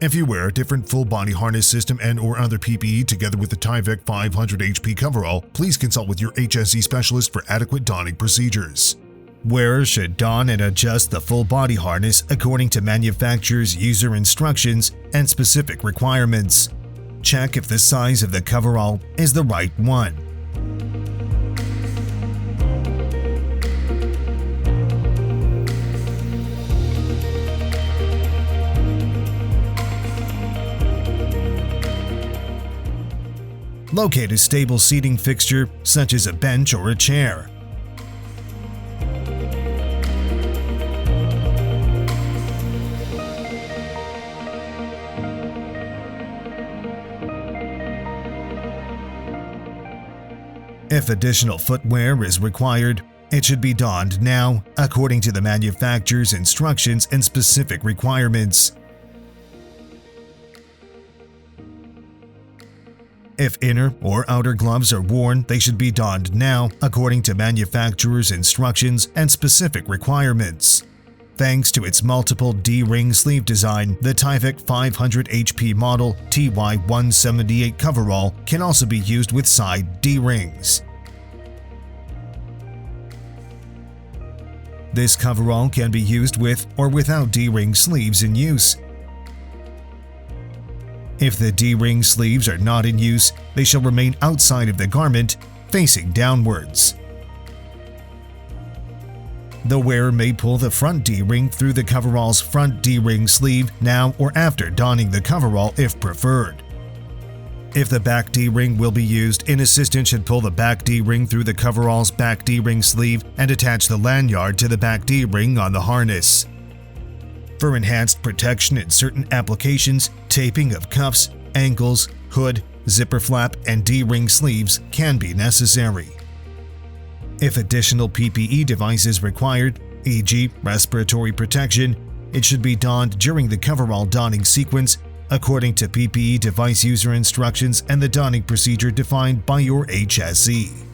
If you wear a different full body harness system and/or other PPE together with the Tyvek 500 HP coverall, please consult with your HSE specialist for adequate donning procedures. Wearers should don and adjust the full body harness according to manufacturer's user instructions and specific requirements. Check if the size of the coverall is the right one. Locate a stable seating fixture, such as a bench or a chair. If additional footwear is required, it should be donned now according to the manufacturer's instructions and specific requirements. If inner or outer gloves are worn, they should be donned now according to manufacturer's instructions and specific requirements. Thanks to its multiple D-ring sleeve design, the Tyvek 500 HP Model TY178 coverall can also be used with side D-rings. This coverall can be used with or without D-ring sleeves in use. If the D-ring sleeves are not in use, they shall remain outside of the garment, facing downwards. The wearer may pull the front D-ring through the coverall's front D-ring sleeve now or after donning the coverall if preferred. If the back D-ring will be used, an assistant should pull the back D-ring through the coverall's back D-ring sleeve and attach the lanyard to the back D-ring on the harness. For enhanced protection in certain applications, taping of cuffs, ankles, hood, zipper flap, and D-ring sleeves can be necessary. If additional PPE device is required, e.g. respiratory protection, it should be donned during the coverall donning sequence according to PPE device user instructions and the donning procedure defined by your HSE.